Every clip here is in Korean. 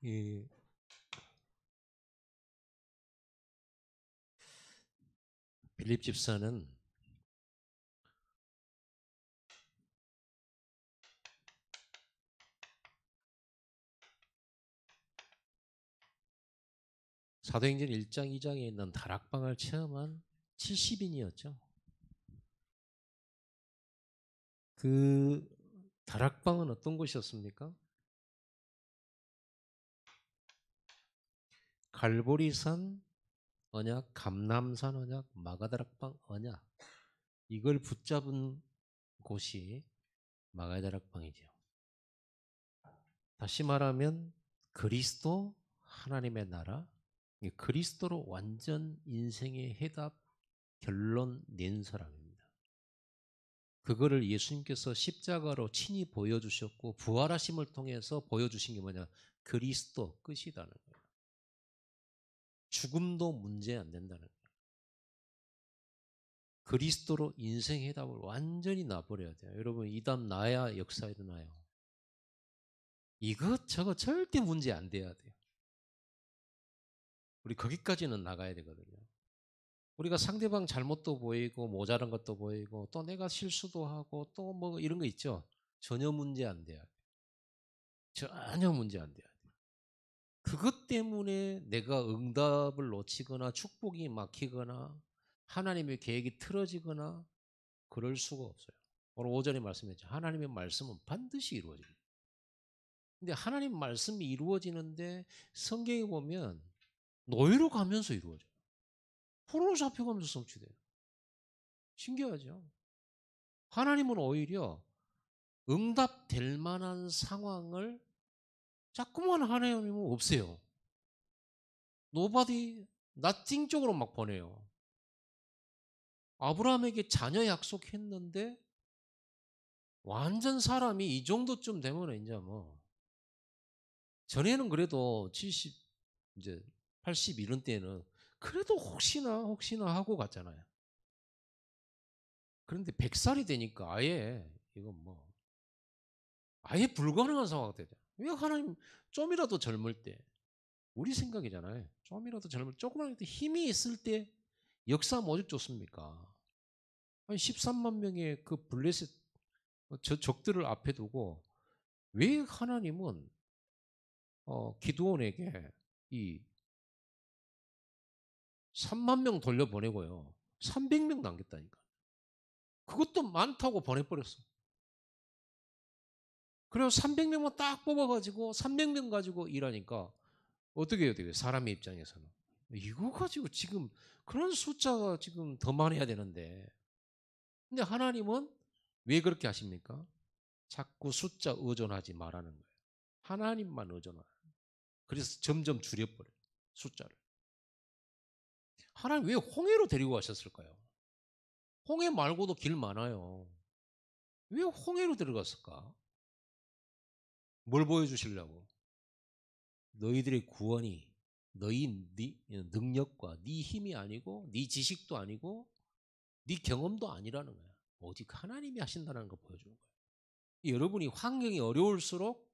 이 빌립 집사는 사도행전 1장, 2장에 있는 다락방을 체험한 70인이었죠. 그 다락방은 어떤 곳이었습니까? 갈보리산 언약, 감람산 언약, 마가다락방 언약, 이걸 붙잡은 곳이 마가다락방이죠. 다시 말하면 그리스도, 하나님의 나라, 그리스도로 완전 인생의 해답, 결론 낸 사람입니다. 그거를 예수님께서 십자가로 친히 보여주셨고 부활하심을 통해서 보여주신 게 뭐냐? 그리스도 끝이라는 거예요. 죽음도 문제 안 된다는 거예요. 그리스도로 인생 해답을 완전히 놔버려야 돼요. 여러분, 이 답 나야 역사 일어나요. 이것저것 절대 문제 안 돼야 돼요. 우리 거기까지는 나가야 되거든요. 우리가 상대방 잘못도 보이고 모자란 것도 보이고 또 내가 실수도 하고 또 뭐 이런 거 있죠. 전혀 문제 안 돼야 돼요. 전혀 문제 안 돼요. 그것 때문에 내가 응답을 놓치거나 축복이 막히거나 하나님의 계획이 틀어지거나 그럴 수가 없어요. 오늘 오전에 말씀했죠. 하나님의 말씀은 반드시 이루어집니다. 근데 하나님 말씀이 이루어지는데 성경에 보면 노예로 가면서 이루어져요. 포로로 잡혀가면서 성취돼요. 신기하죠? 하나님은 오히려 응답될 만한 상황을 자꾸만 하나님은 없애요. nobody, nothing 쪽으로 막 보내요. 아브라함에게 자녀 약속했는데 완전 사람이 이 정도쯤 되면 이제 뭐 전에는 그래도 70 이제 80 이런 때는 그래도 혹시나 하고 갔잖아요. 그런데 100살이 되니까 아예 이건 뭐 아예 불가능한 상황이 되죠. 왜 하나님 좀이라도 젊을 때 우리 생각이잖아요. 좀이라도 젊을 조금만 힘이 있을 때 역사 오죽 좋습니까? 아니 13만 명의 그 블레셋 저 적들을 앞에 두고 왜 하나님은 기드온에게 이 3만 명 돌려보내고요. 300명 남겼다니까. 그것도 많다고 보내버렸어. 그래서 300명만 딱 뽑아가지고 300명 가지고 일하니까 어떻게 해야 돼요? 사람의 입장에서는. 이거 가지고 지금 그런 숫자가 지금 더 많아야 되는데. 근데 하나님은 왜 그렇게 하십니까? 자꾸 숫자 의존하지 말라는 거예요. 하나님만 의존하라. 그래서 점점 줄여버려요. 숫자를. 하나님 왜 홍해로 데리고 가셨을까요? 홍해 말고도 길 많아요. 왜 홍해로 들어갔을까? 뭘 보여주시려고? 너희들의 구원이 네 능력과 네 힘이 아니고 네 지식도 아니고 네 경험도 아니라는 거야. 오직 하나님이 하신다는 걸 보여주는 거예요. 여러분이 환경이 어려울수록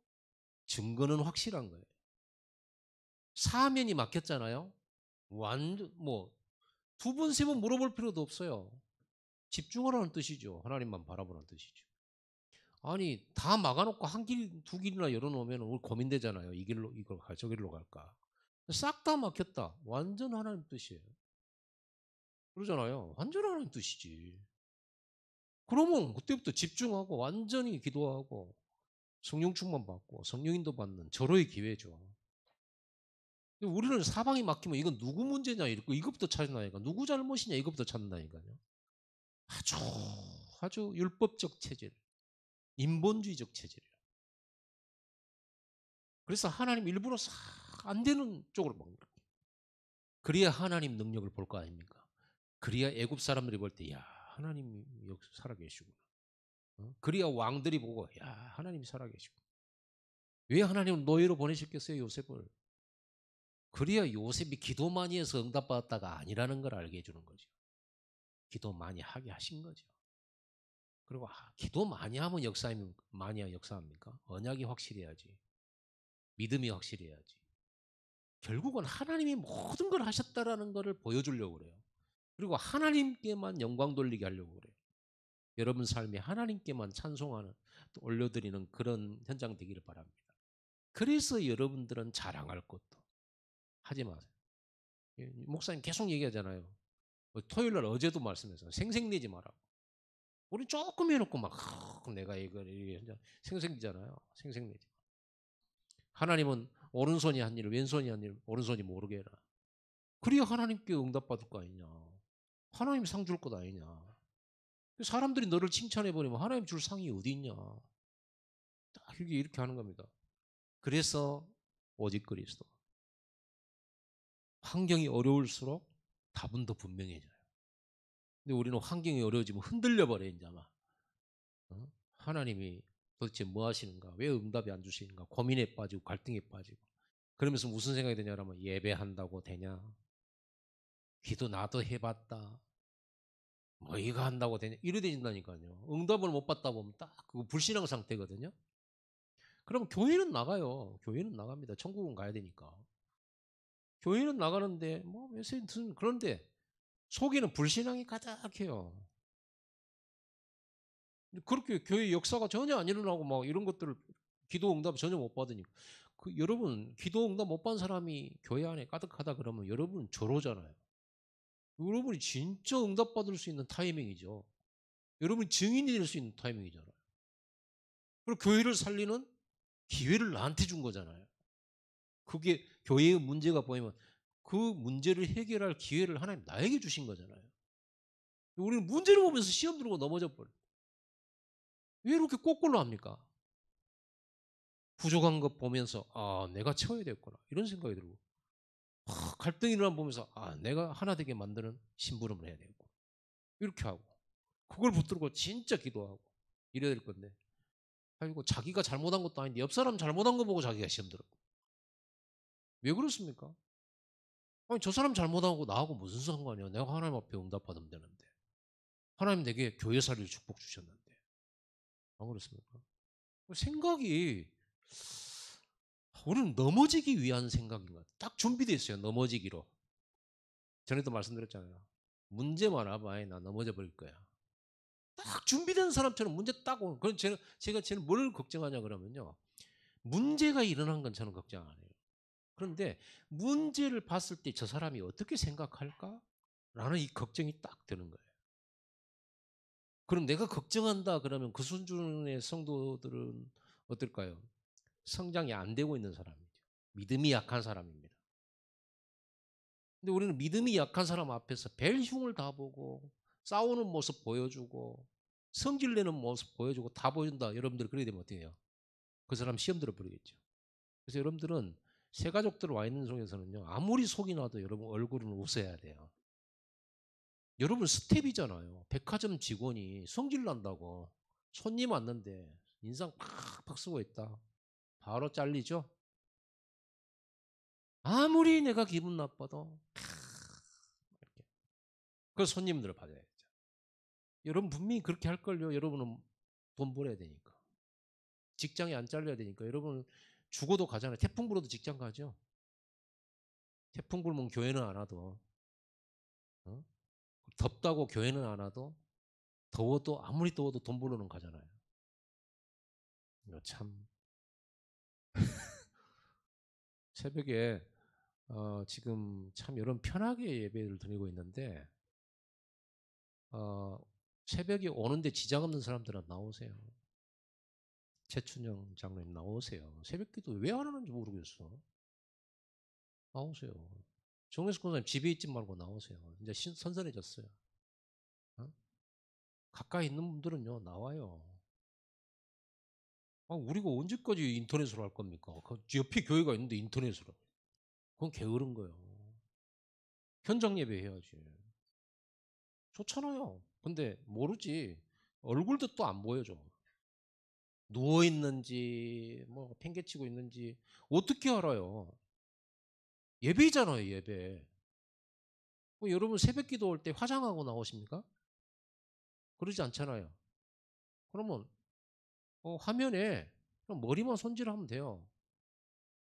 증거는 확실한 거예요. 사면이 막혔잖아요. 완전 뭐 두 번, 세 번 물어볼 필요도 없어요. 집중하라는 뜻이죠. 하나님만 바라보라는 뜻이죠. 아니 다 막아놓고 한 길, 두 길이나 열어놓으면 우리 고민되잖아요. 이 길로 이걸 가, 저 길로 갈까? 싹 다 막혔다. 완전 하나님 뜻이에요. 그러잖아요. 완전 하나님 뜻이지. 그러면 그때부터 집중하고 완전히 기도하고 성령 충만 받고 성령인도 받는 절호의 기회죠. 우리는 사방이 막히면 이건 누구 문제냐 이렇게 이것부터 찾는다니까. 누구 잘못이냐 이것부터 찾는다니까요. 아주 아주 율법적 체질, 인본주의적 체질이에요. 그래서 하나님 일부러 싹 안 되는 쪽으로 먹는 거예요. 그래야 하나님 능력을 볼 거 아닙니까? 그래야 애굽 사람들이 볼 때, 야 하나님이 여기 살아계시구나. 그래야 왕들이 보고, 야 하나님이 살아계시고. 왜 하나님은 노예로 보내셨겠어요 요셉을? 그래야 요셉이 기도 많이 해서 응답받았다가 아니라는 걸 알게 해주는 거죠. 기도 많이 하게 하신 거죠. 그리고 기도 많이 하면 많이 역사합니까? 언약이 확실해야지. 믿음이 확실해야지. 결국은 하나님이 모든 걸 하셨다라는 것을 보여주려고 그래요. 그리고 하나님께만 영광 돌리게 하려고 그래요. 여러분 삶이 하나님께만 찬송하는 또 올려드리는 그런 현장 되기를 바랍니다. 그래서 여러분들은 자랑할 것도 하지 마세요. 목사님 계속 얘기하잖아요. 토요일 날 어제도 말씀했어요. 생색내지 마라고. 우리 조금 해놓고 막 내가 이거 생색내잖아요. 생색내지. 하나님은 오른손이 한 일을 왼손이 한 일을 오른손이 모르게 해라. 그래야 하나님께 응답받을 거 아니냐. 하나님 상 줄 것 아니냐. 사람들이 너를 칭찬해버리면 하나님 줄 상이 어디 있냐. 딱 이렇게 하는 겁니다. 그래서 오직 그리스도. 환경이 어려울수록 답은 더 분명해져요. 근데 우리는 환경이 어려워지면 흔들려 버려 이제 아마. 하나님이 도대체 뭐 하시는가? 왜 응답이 안 주시는가? 고민에 빠지고 갈등에 빠지고. 그러면서 무슨 생각이 드냐면 예배한다고 되냐? 기도 나도 해봤다. 뭐 이거 한다고 되냐? 이래 되진다니까요. 응답을 못 받다 보면 딱 그거 불신앙 상태거든요. 그럼 교회는 나가요. 교회는 나갑니다. 천국은 가야 되니까. 교회는 나가는데 뭐 메시지는 그런데 속에는 불신앙이 가득해요. 그렇게 교회 역사가 전혀 안 일어나고 막 이런 것들을 기도 응답 전혀 못 받으니까 여러분 기도 응답 못 받은 사람이 교회 안에 가득하다 그러면 여러분 조로잖아요. 여러분이 진짜 응답 받을 수 있는 타이밍이죠. 여러분이 증인이 될 수 있는 타이밍이잖아요. 그리고 교회를 살리는 기회를 나한테 준 거잖아요. 그게 교회의 문제가 보이면 그 문제를 해결할 기회를 하나님 나에게 주신 거잖아요. 우리는 문제를 보면서 시험 들고 넘어져 버려. 왜 이렇게 거꾸로 합니까? 부족한 것 보면서 내가 채워야 되겠구나 이런 생각이 들고 갈등이 일어나 보면서 내가 하나 되게 만드는 심부름을 해야 되겠고 이렇게 하고 그걸 붙들고 진짜 기도하고 이래야 될 건데 아이고 자기가 잘못한 것도 아닌데 옆 사람 잘못한 거 보고 자기가 시험 들었고 왜 그렇습니까? 아니 저 사람 잘못하고 나하고 무슨 상관이야? 내가 하나님 앞에 응답받으면 되는데 하나님 내게 교회살이를 축복 주셨는데 안 그렇습니까? 생각이 우리는 넘어지기 위한 생각인 것 같아요. 딱 준비되어 있어요. 넘어지기로. 전에도 말씀드렸잖아요. 문제만 와봐. 나 넘어져 버릴 거야. 딱 준비된 사람처럼 문제 딱 오는. 그럼 제가 쟤는 뭘 걱정하냐 그러면요. 문제가 일어난 건 저는 걱정 안 해요. 그런데 문제를 봤을 때 저 사람이 어떻게 생각할까? 라는 이 걱정이 딱 드는 거예요. 그럼 내가 걱정한다 그러면 그 수준의 성도들은 어떨까요? 성장이 안 되고 있는 사람이죠. 믿음이 약한 사람입니다. 근데 우리는 믿음이 약한 사람 앞에서 별 흉을 다 보고 싸우는 모습 보여주고 성질내는 모습 보여주고 다 보여준다. 여러분들 그래야 되면 어떻게 해요? 그 사람 시험 들어버리겠죠. 그래서 여러분들은 새 가족들 와 있는 속에서는요. 아무리 속이 나도 여러분 얼굴은 웃어야 돼요. 여러분 스텝이잖아요. 백화점 직원이 성질 난다고 손님 왔는데 인상 팍팍 쓰고 있다. 바로 잘리죠? 아무리 내가 기분 나빠도 이렇게. 그 손님들을 받아야죠. 여러분 분명히 그렇게 할걸요. 여러분은 돈 벌어야 되니까. 직장에 안 잘려야 되니까. 여러분 죽어도 가잖아요. 태풍 불어도 직장 가죠. 태풍 불면 교회는 안 와도. 어? 덥다고 교회는 안 와도 더워도 아무리 더워도 돈 벌러는 가잖아요. 이거 참 새벽에 지금 참 여러분 편하게 예배를 드리고 있는데 어, 새벽에 오는데 지장 없는 사람들은 나오세요. 최춘영 장로님 나오세요. 새벽기도 왜 안 하는지 모르겠어. 나오세요. 정혜숙 권사님 집에 있지 말고 나오세요. 이제 선선해졌어요. 어? 가까이 있는 분들은요 나와요. 우리가 언제까지 인터넷으로 할 겁니까? 그 옆에 교회가 있는데 인터넷으로. 그건 게으른 거예요. 현장 예배 해야지. 좋잖아요. 근데 모르지. 얼굴도 또 안 보여줘. 누워 있는지 뭐 팽개치고 있는지 어떻게 알아요? 예배잖아요, 예배. 여러분 새벽 기도 올 때 화장하고 나오십니까? 그러지 않잖아요. 그러면 화면에 그냥 머리만 손질하면 돼요.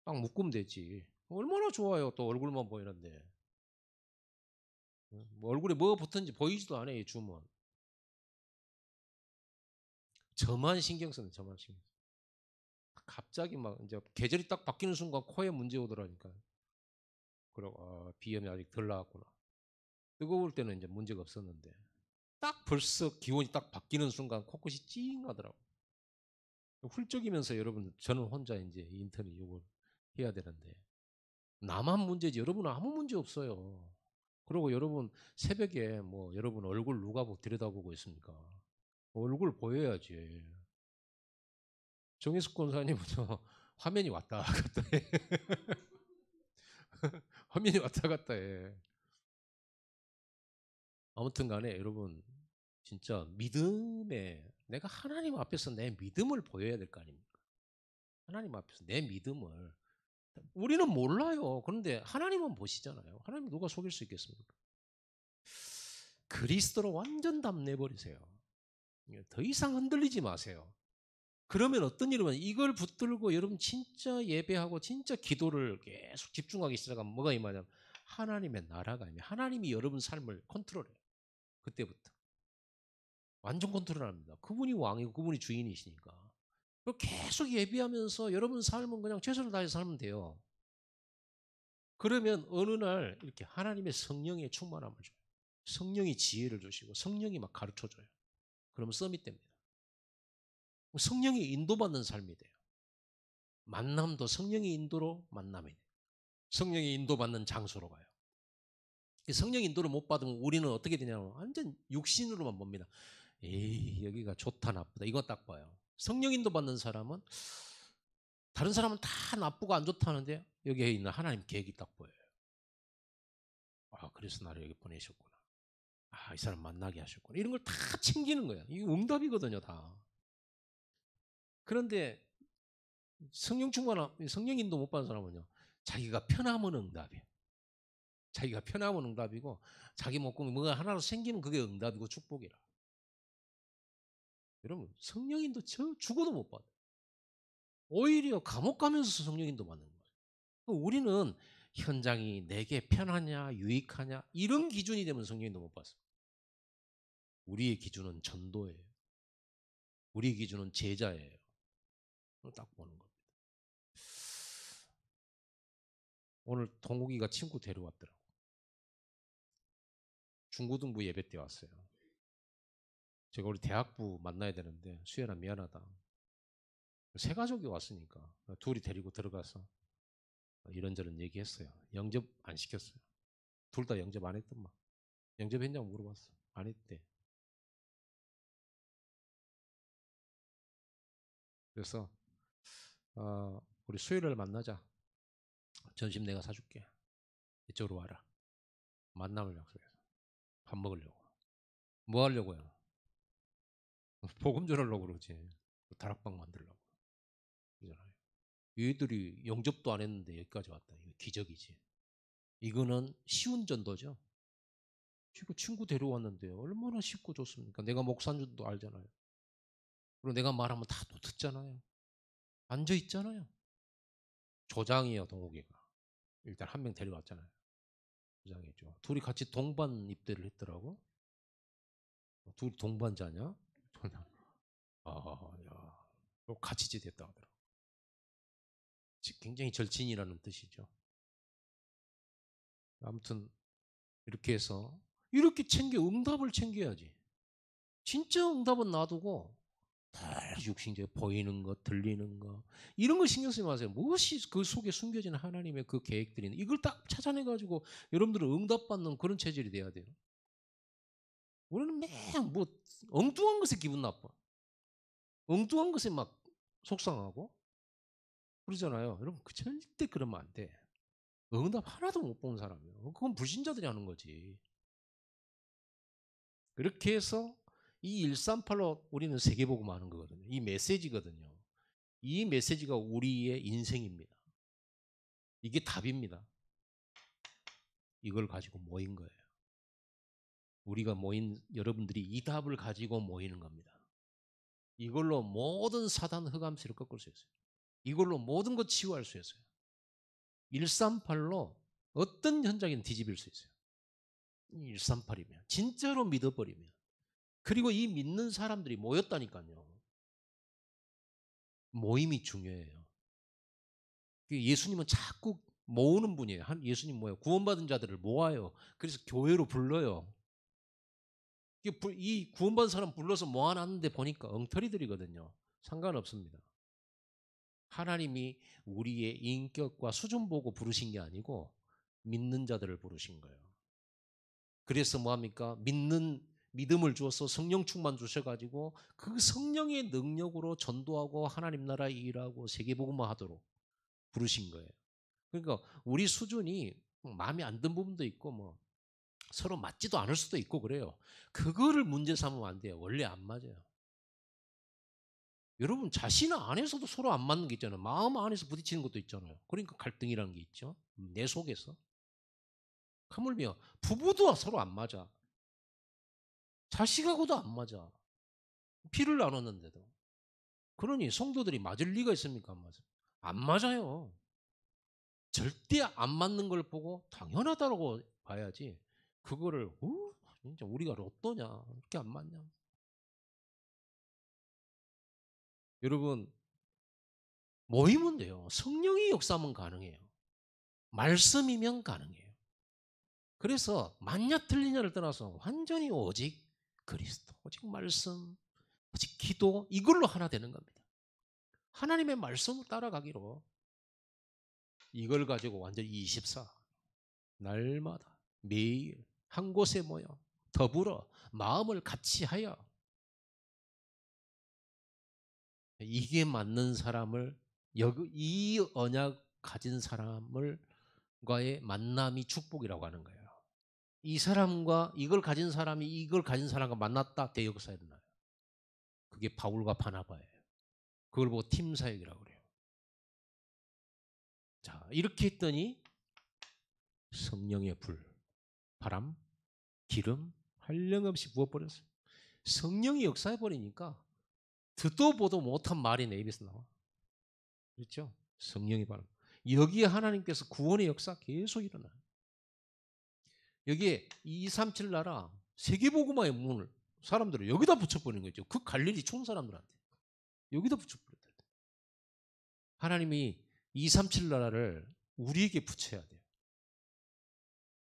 딱 묶으면 되지. 얼마나 좋아요. 또 얼굴만 보이는데. 뭐 얼굴에 뭐 붙은지 보이지도 않아요. 이 줌은. 저만 신경 쓰는 저만 신경. 갑자기 막 이제 계절이 딱 바뀌는 순간 코에 문제 오더라니까. 그러고 비염이 아직 덜 나았구나. 뜨거울 때는 이제 문제가 없었는데 딱 벌써 기온이 딱 바뀌는 순간 코끝이 찡하더라고. 훌쩍이면서 여러분 저는 혼자 이제 인턴이 이걸 해야 되는데 나만 문제지 여러분은 아무 문제 없어요. 그리고 여러분 새벽에 뭐 여러분 얼굴 누가 들여다보고 있습니까? 얼굴 보여야지. 정혜숙 권사님은 화면이 왔다 갔다 해. 화면이 왔다 갔다 해. 아무튼 간에 여러분 진짜 믿음에 내가 하나님 앞에서 내 믿음을 보여야 될 거 아닙니까? 하나님 앞에서 내 믿음을 우리는 몰라요. 그런데 하나님은 보시잖아요. 하나님 누가 속일 수 있겠습니까? 그리스도로 완전 담내버리세요. 더 이상 흔들리지 마세요. 그러면 어떤 일이 많아요? 이걸 붙들고 여러분 진짜 예배하고 진짜 기도를 계속 집중하기 시작하면 뭐가 임하냐면 하나님의 나라가 임해. 하나님이 여러분 삶을 컨트롤해요. 그때부터. 완전 컨트롤합니다. 그분이 왕이고 그분이 주인이시니까. 계속 예비하면서 여러분 삶은 그냥 최선을 다해서 살면 돼요. 그러면 어느 날 이렇게 하나님의 성령의 충만함을 줘요. 성령이 지혜를 주시고 성령이 막 가르쳐 줘요. 그러면 썸이 됩니다. 성령이 인도받는 삶이 돼요. 만남도 성령의 인도로 만남이 돼요. 성령의 인도받는 장소로 가요. 성령 인도를 못 받으면 우리는 어떻게 되냐면 완전 육신으로만 봅니다. 에이 여기가 좋다 나쁘다 이거 딱 봐요. 성령 인도 받는 사람은 다른 사람은 다 나쁘고 안 좋다는데 여기에 있는 하나님 계획이 딱 보여요. 그래서 나를 여기 보내셨구나. 이 사람 만나게 하셨구나. 이런 걸 다 챙기는 거야. 이게 응답이거든요 다. 그런데 성령 충만, 성령 인도 못 받은 사람은요 자기가 편하면 응답이에요. 자기가 편하면 응답이고 자기 목숨이 뭐가 하나로 생기면 그게 응답이고 축복이라. 여러분 성령인도 죽어도 못 받아요. 오히려 감옥 가면서 성령인도 받는 거예요. 우리는 현장이 내게 편하냐 유익하냐 이런 기준이 되면 성령인도 못 받습니다. 우리의 기준은 전도예요. 우리의 기준은 제자예요. 딱 보는 겁니다. 오늘 동욱이가 친구 데려왔더라고. 중고등부 예배 때 왔어요. 제가 우리 대학부 만나야 되는데 수연아 미안하다. 새 가족이 왔으니까 둘이 데리고 들어가서 이런저런 얘기했어요. 영접 안 시켰어요. 둘 다 영접 안 했더만. 영접했냐고 물어봤어. 안 했대. 그래서 우리 수요일을 만나자. 점심 내가 사줄게. 이쪽으로 와라. 만남을 약속해서 밥 먹으려고. 뭐 하려고요? 복음 전하려고 그러지. 다락방 만들려고. 그러잖아요. 얘들이 영접도 안 했는데 여기까지 왔다. 이거 기적이지. 이거는 쉬운 전도죠. 지금 친구 데려왔는데 얼마나 쉽고 좋습니까? 내가 목사인 줄도 알잖아요. 그리고 내가 말하면 다 또 듣잖아요. 앉아 있잖아요. 조장이에요, 동욱이가. 일단 한 명 데려왔잖아요. 조장이죠. 둘이 같이 동반 입대를 했더라고. 둘이 동반자냐? 야, 같이 지냈다 하더라고. 굉장히 절친이라는 뜻이죠. 아무튼 이렇게 해서 이렇게 응답을 챙겨야지. 진짜 응답은 놔두고 다 육신적 보이는 것, 들리는 것 이런 걸 신경 쓰지 마세요. 무엇이 그 속에 숨겨진 하나님의 그 계획들이 있는 이걸 딱 찾아내 가지고 여러분들은 응답받는 그런 체질이 돼야 돼요. 우리는 매일 뭐 엉뚱한 것에 기분 나빠. 엉뚱한 것에 막 속상하고 그러잖아요. 여러분 절대 그러면 안 돼. 응답 하나도 못 본 사람이에요. 그건 불신자들이 하는 거지. 그렇게 해서 이 138로 우리는 세계복음 하는 거거든요. 이 메시지거든요. 이 메시지가 우리의 인생입니다. 이게 답입니다. 이걸 가지고 모인 거예요. 우리가 모인 여러분들이 이 답을 가지고 모이는 겁니다. 이걸로 모든 사단 흑암세를 꺾을 수 있어요. 이걸로 모든 것 치유할 수 있어요. 138로 어떤 현장이든 뒤집일 수 있어요. 138이면 진짜로 믿어버리면. 그리고 이 믿는 사람들이 모였다니까요. 모임이 중요해요. 예수님은 자꾸 모으는 분이에요. 예수님 뭐예요? 구원받은 자들을 모아요. 그래서 교회로 불러요. 이 구원받은 사람 불러서 모아놨는데 보니까 엉터리들이거든요. 상관없습니다. 하나님이 우리의 인격과 수준 보고 부르신 게 아니고 믿는 자들을 부르신 거예요. 그래서 뭐합니까? 믿음을 주어서 성령 충만 주셔가지고 그 성령의 능력으로 전도하고 하나님 나라 일하고 세계복음화 하도록 부르신 거예요. 그러니까 우리 수준이 마음에 안 든 부분도 있고 뭐 서로 맞지도 않을 수도 있고 그래요. 그거를 문제 삼으면 안 돼요. 원래 안 맞아요. 여러분 자신 안에서도 서로 안 맞는 게 있잖아요. 마음 안에서 부딪히는 것도 있잖아요. 그러니까 갈등이라는 게 있죠. 내 속에서. 하물며 부부도 서로 안 맞아. 자식하고도 안 맞아. 피를 나눴는데도. 그러니 성도들이 맞을 리가 있습니까? 안 맞아. 안 맞아요. 절대 안 맞는 걸 보고 당연하다고 봐야지. 그거를 진짜 우리가 로또냐? 이렇게 안 맞냐? 여러분 모이면 돼요. 성령이 역사하면 가능해요. 말씀이면 가능해요. 그래서 맞냐 틀리냐를 떠나서 완전히 오직 그리스도, 오직 말씀, 오직 기도 이걸로 하나 되는 겁니다. 하나님의 말씀을 따라가기로 이걸 가지고 완전히 24 날마다 매일 한 곳에 모여 더불어 마음을 같이 하여 이게 맞는 사람을 이 언약 가진 사람을 과의 만남이 축복이라고 하는 거예요. 이 사람과 이걸 가진 사람이 이걸 가진 사람과 만났다 대역사 일어나요. 그게 바울과 바나바예요. 그걸 보고 팀 사역이라고 그래요. 자, 이렇게 했더니 성령의 불, 바람, 기름 한량없이 부어버렸어요. 성령이 역사해버리니까 듣도 보도 못한 말이 내 입에서 나와. 그렇죠? 성령의 바람. 여기에 하나님께서 구원의 역사 계속 일어나요. 여기에 237 나라 세계복음화의 문을 사람들을 여기다 붙여버리는 거죠. 그 갈릴리 촌 사람들한테. 여기다 붙여버렸다. 하나님이 237 나라를 우리에게 붙여야 돼요.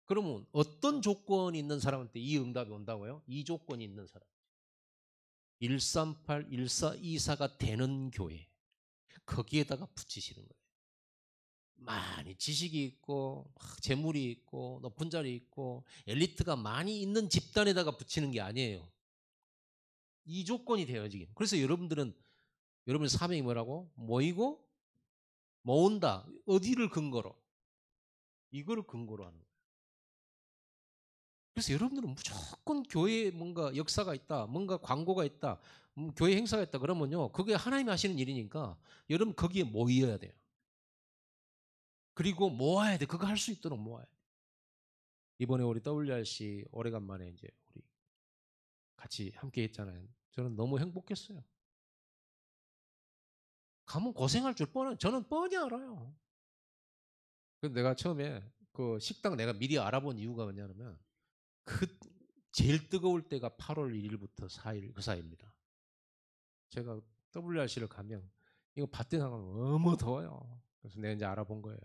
그러면 어떤 조건이 있는 사람한테 이 응답이 온다고요? 이 조건이 있는 사람. 138, 1424가 되는 교회. 거기에다가 붙이시는 거예요. 많이 지식이 있고 재물이 있고 높은 자리 있고 엘리트가 많이 있는 집단에다가 붙이는 게 아니에요. 이 조건이 돼요 지금. 그래서 여러분들은 여러분의 사명이 뭐라고? 모이고 모은다. 어디를 근거로? 이거를 근거로 하는 거예요. 그래서 여러분들은 무조건 교회에 뭔가 역사가 있다, 뭔가 광고가 있다, 교회 행사가 있다 그러면요, 그게 하나님이 하시는 일이니까 여러분 거기에 모여야 돼요. 그리고 모아야 돼. 그거 할 수 있도록 모아야 돼. 이번에 우리 WRC 오래간만에 이제 우리 같이 함께 했잖아요. 저는 너무 행복했어요. 가면 고생할 줄 저는 뻔히 알아요. 근데 내가 처음에 그 식당 내가 미리 알아본 이유가 뭐냐면 그 제일 뜨거울 때가 8월 1일부터 4일 그 사이입니다. 제가 WRC를 가면 이거 밭에 나가면 너무 더워요. 그래서 내가 이제 알아본 거예요.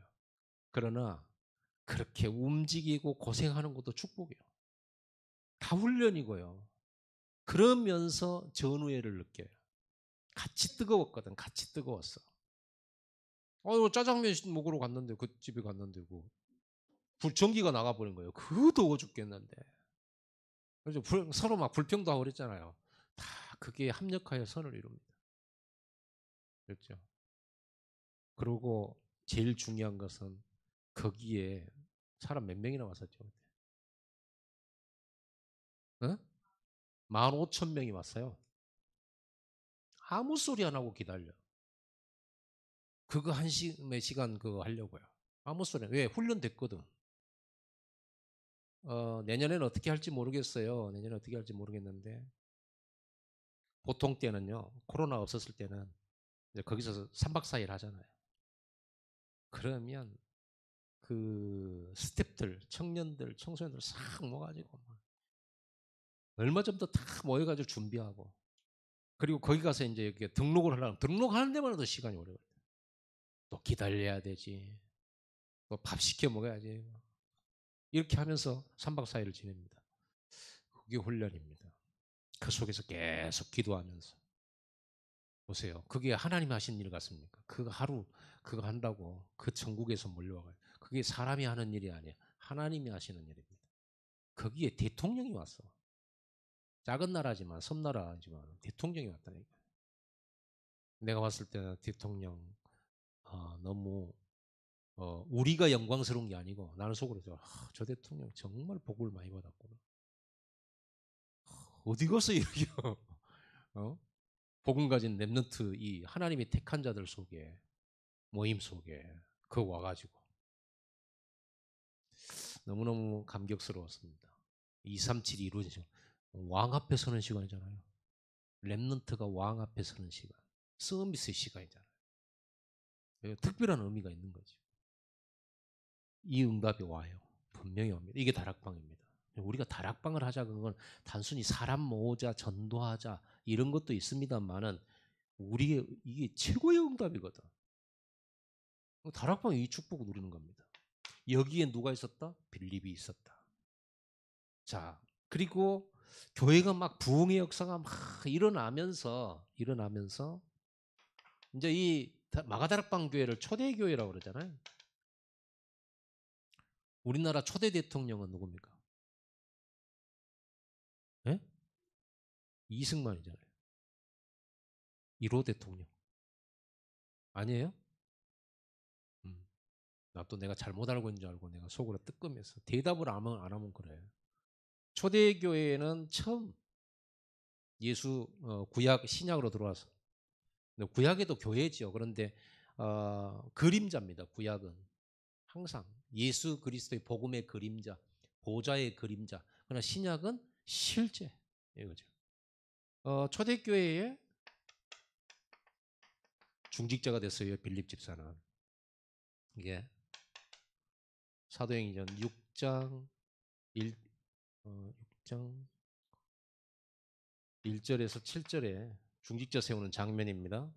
그러나 그렇게 움직이고 고생하는 것도 축복이에요. 다 훈련이고요. 그러면서 전우회를 느껴요. 같이 뜨거웠거든. 같이 뜨거웠어. 짜장면 먹으러 갔는데 그 집에 갔는데 전기가 나가버린 거예요. 그 더워 죽겠는데. 그래서 서로 막 불평도 하고 그랬잖아요. 다 그게 합력하여 선을 이룹니다. 그렇죠. 그리고 제일 중요한 것은 거기에 사람 몇 명이나 왔었죠. 어? 15,000명이 왔어요. 아무 소리 안 하고 기다려. 그거 몇 시간 그거 하려고요. 아무 소리 안. 왜? 훈련됐거든. 내년에는 어떻게 할지 모르겠어요. 내년에 어떻게 할지 모르겠는데 보통 때는요. 코로나 없었을 때는 이제 거기서 3박 4일 하잖아요. 그러면 그 스탭들, 청년들, 청소년들 싹 모아가지고 얼마 전부터 다 모여가지고 준비하고, 그리고 거기 가서 이제 이렇게 등록을 하려면 등록하는 데만 해도 시간이 오래 걸려. 또 기다려야 되지. 또 밥 시켜 먹어야지. 이렇게 하면서 3박 4일을 지냅니다. 그게 훈련입니다. 그 속에서 계속 기도하면서. 보세요. 그게 하나님이 하신 일 같습니까? 그거 하루 그거 한다고 그 천국에서 몰려와가지고. 그게 사람이 하는 일이 아니에요. 하나님이 하시는 일입니다. 거기에 대통령이 왔어. 작은 나라지만 섬나라지만 대통령이 왔다니까. 내가 봤을 때는 대통령 너무 우리가 영광스러운 게 아니고 나는 속으로 저 대통령 정말 복을 많이 받았구나. 어디 가서 이렇게 복음 가진 렘넌트, 이 하나님의 택한 자들 속에, 모임 속에 그 와가지고 너무너무 감격스러웠습니다. 237이 이루어지죠. 왕 앞에 서는 시간이잖아요. 렘넌트가 왕 앞에 서는 시간, 서비스의 시간이잖아요. 특별한 의미가 있는 거죠. 이 응답이 와요. 분명히 옵니다. 이게 다락방입니다. 우리가 다락방을 하자 그런 건 단순히 사람 모으자, 전도하자 이런 것도 있습니다만은 우리의 이게 최고의 응답이거든. 다락방이 이 축복을 누리는 겁니다. 여기에 누가 있었다? 빌립이 있었다. 자, 그리고 교회가 막 부흥의 역사가 막 일어나면서 이제 이 마가다락방 교회를 초대교회라고 그러잖아요. 우리나라 초대 대통령은 누굽니까? 예? 이승만이잖아요. 1호 대통령. 아니에요? 나 또 내가 잘못 알고 있는 줄 알고 내가 속으로 뜨끔했어. 대답을 안 하면 그래. 초대교회는 처음 예수 구약 신약으로 들어와서, 구약에도 교회지요. 그런데 그림자입니다. 구약은 항상 예수 그리스도의 복음의 그림자, 보좌의 그림자. 그러나 신약은 실제 이거죠. 초대교회의 중직자가 됐어요. 빌립 집사는. 이게 사도행전 6장 6장 1절에서 7절에 중직자 세우는 장면입니다.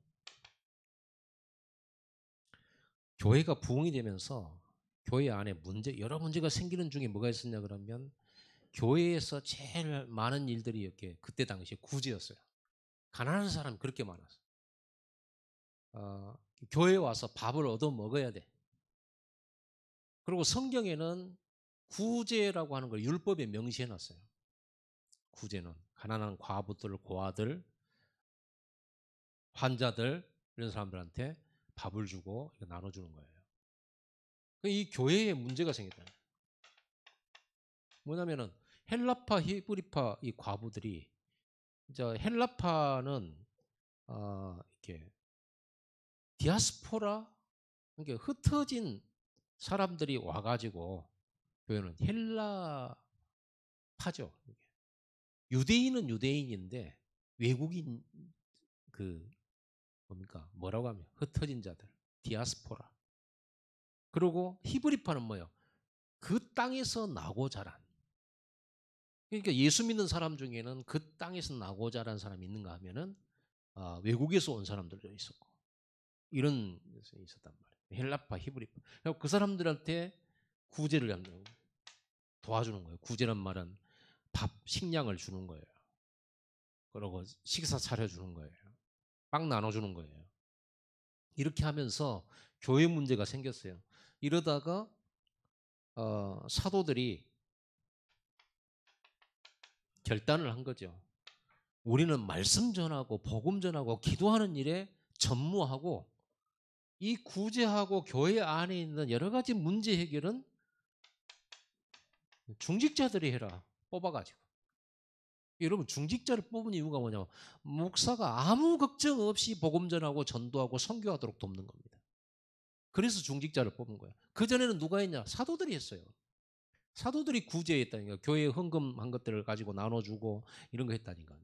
교회가 부흥이 되면서 교회 안에 여러 문제가 생기는 중에 뭐가 있었냐 그러면 교회에서 제일 많은 일들이 이렇게 그때 당시에 구제였어요. 가난한 사람이 그렇게 많았어요. 교회에 와서 밥을 얻어 먹어야 돼. 그리고 성경에는 구제라고 하는 걸 율법에 명시해 놨어요. 구제는 가난한 과부들, 고아들, 환자들 이런 사람들한테 밥을 주고 나눠주는 거예요. 이 교회에 문제가 생겼다. 뭐냐면은 헬라파, 히브리파 이 과부들이 이제 헬라파는 이렇게 디아스포라, 그러니까 흩어진 사람들이 와가지고 교회는 헬라파죠. 유대인은 유대인인데 외국인 그 뭡니까 뭐라고 하면 흩어진 자들 디아스포라. 그리고 히브리파는 뭐예요? 그 땅에서 나고 자란. 그러니까 예수 믿는 사람 중에는 그 땅에서 나고 자란 사람이 있는가 하면은 외국에서 온 사람들도 있었고 이런 것이 있었단 말이에요. 헬라파, 히브리파. 그 사람들한테 구제를 한다고 도와주는 거예요. 구제란 말은 밥, 식량을 주는 거예요. 그러고 식사 차려주는 거예요. 빵 나눠주는 거예요. 이렇게 하면서 교회 문제가 생겼어요. 이러다가 사도들이 결단을 한 거죠. 우리는 말씀 전하고 복음 전하고 기도하는 일에 전무하고 이 구제하고 교회 안에 있는 여러 가지 문제 해결은 중직자들이 해라. 뽑아가지고. 여러분 중직자를 뽑은 이유가 뭐냐면 목사가 아무 걱정 없이 복음 전하고 전도하고 선교하도록 돕는 겁니다. 그래서 중직자를 뽑은 거야. 그전에는 누가 했냐? 사도들이 했어요. 사도들이 구제했다니까. 교회에 헌금한 것들을 가지고 나눠주고 이런 거 했다니까요.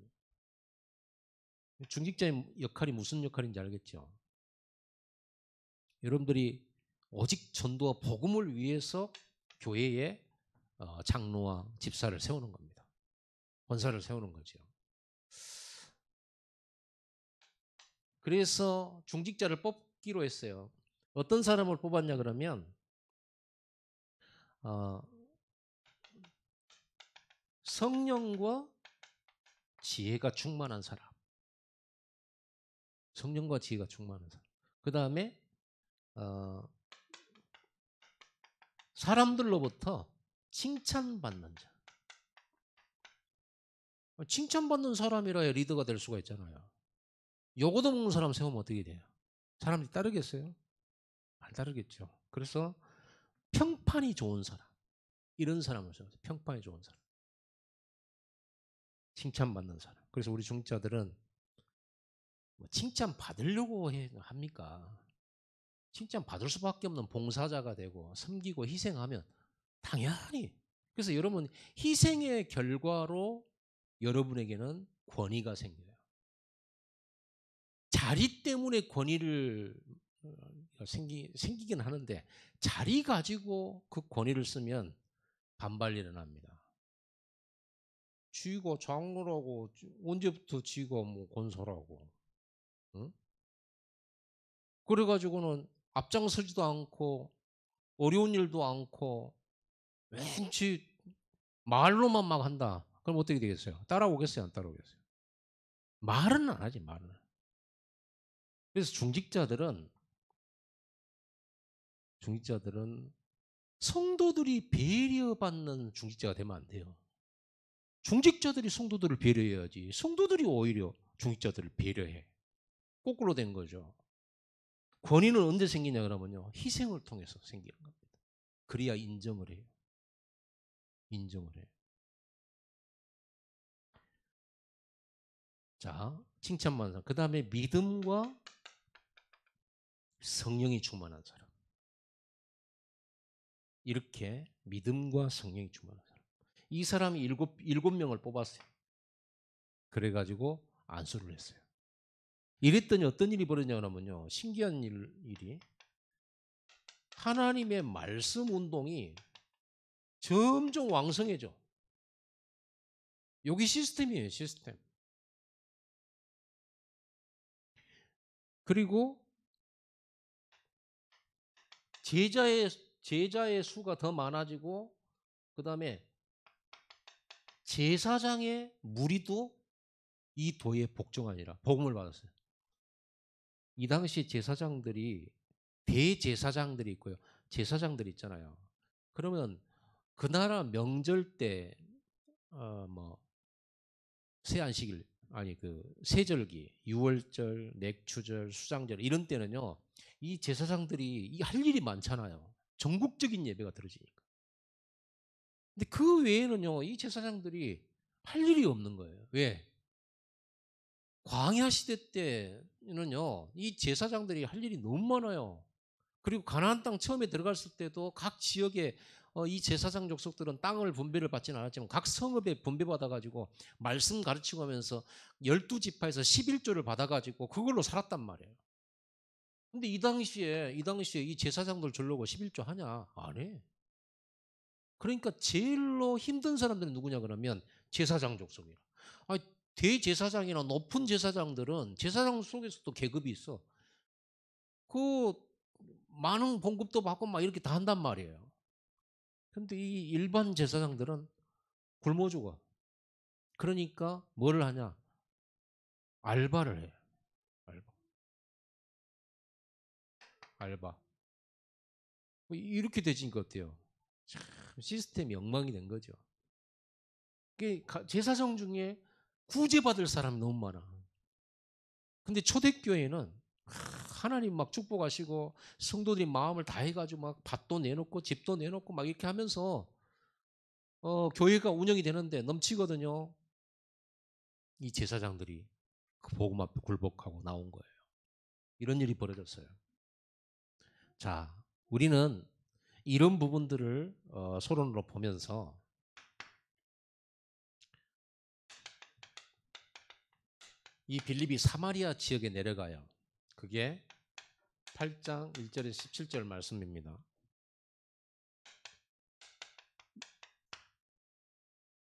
중직자의 역할이 무슨 역할인지 알겠죠? 여러분들이 오직 전도와 복음을 위해서 교회에 장로와 집사를 세우는 겁니다. 권사를 세우는 거죠. 그래서 중직자를 뽑기로 했어요. 어떤 사람을 뽑았냐 그러면 성령과 지혜가 충만한 사람. 성령과 지혜가 충만한 사람. 그 다음에 사람들로부터 칭찬받는 자. 칭찬받는 사람이라야 리더가 될 수가 있잖아요. 요거도 먹는 사람 세우면 어떻게 돼요? 사람들이 따르겠어요? 안 따르겠죠. 그래서 평판이 좋은 사람. 이런 사람을 세워서 평판이 좋은 사람. 칭찬받는 사람. 그래서 우리 중직자들은 뭐 칭찬 받으려고 합니까? 칭찬 받을 수밖에 없는 봉사자가 되고 섬기고 희생하면 당연히. 그래서 여러분 희생의 결과로 여러분에게는 권위가 생겨요. 자리 때문에 권위를 생기긴 하는데 자리 가지고 그 권위를 쓰면 반발 일어납니다. 쥐가 장로라고 언제부터 쥐가 뭐 권사라고. 응? 그래가지고는 앞장서지도 않고 어려운 일도 않고 왠지 말로만 막 한다. 그럼 어떻게 되겠어요? 따라오겠어요? 안 따라오겠어요? 말은 안 하지, 말은. 그래서 중직자들은 성도들이 배려받는 중직자가 되면 안 돼요. 중직자들이 성도들을 배려해야지. 성도들이 오히려 중직자들을 배려해. 거꾸로 된 거죠. 권위는 언제 생기냐 그러면요. 희생을 통해서 생기는 겁니다. 그래야 인정을 해요. 인정을 해요. 자, 칭찬받는 사람. 그 다음에 믿음과 성령이 충만한 사람. 이렇게 믿음과 성령이 충만한 사람. 이 사람이 일곱 명을 뽑았어요. 그래가지고 안수를 했어요. 이랬더니 어떤 일이 벌어지냐 그러면요. 신기한 일이 하나님의 말씀 운동이 점점 왕성해져. 여기 시스템이에요, 시스템. 그리고 제자의 수가 더 많아지고, 그 다음에 제사장의 무리도 이 도에 복종하니라. 복음을 받았어요. 이 당시 제사장들이, 대제사장들이 있고요. 제사장들이 있잖아요. 그러면 그 나라 명절 때, 세안식일, 아니 세절기, 유월절, 맥추절, 수장절 이런 때는요. 이 제사장들이 할 일이 많잖아요. 전국적인 예배가 드려지니까. 근데 그 외에는요. 이 제사장들이 할 일이 없는 거예요. 왜? 광야 시대 때는요. 이 제사장들이 할 일이 너무 많아요. 그리고 가나안 땅 처음에 들어갔을 때도 각 지역에 이 제사장 족속들은 땅을 분배를 받지는 않았지만 각 성읍에 분배받아가지고 말씀 가르치고 하면서 12지파에서 11조를 받아가지고 그걸로 살았단 말이에요. 근데 이 당시에 이 제사장들 주려고 11조 하냐? 안 해. 그러니까 제일로 힘든 사람들은 누구냐 그러면 제사장 족속이라. 대제사장이나 높은 제사장들은 제사장 속에서도 계급이 있어. 그 많은 봉급도 받고 막 이렇게 다 한단 말이에요. 근데 이 일반 제사장들은 굶어 죽어. 그러니까 뭐를 하냐? 알바를 해. 알바. 알바. 이렇게 되진 것 같아요. 참 시스템이 엉망이 된 거죠. 제사장 중에 구제받을 사람이 너무 많아. 근데 초대교회는 하나님 막 축복하시고 성도들이 마음을 다해가지고 막 밭도 내놓고 집도 내놓고 막 이렇게 하면서 교회가 운영이 되는데 넘치거든요. 이 제사장들이 그 복음 앞에 굴복하고 나온 거예요. 이런 일이 벌어졌어요. 자, 우리는 이런 부분들을 서론으로 보면서 이 빌립이 사마리아 지역에 내려가요. 그게 8장 1절에서 17절 말씀입니다.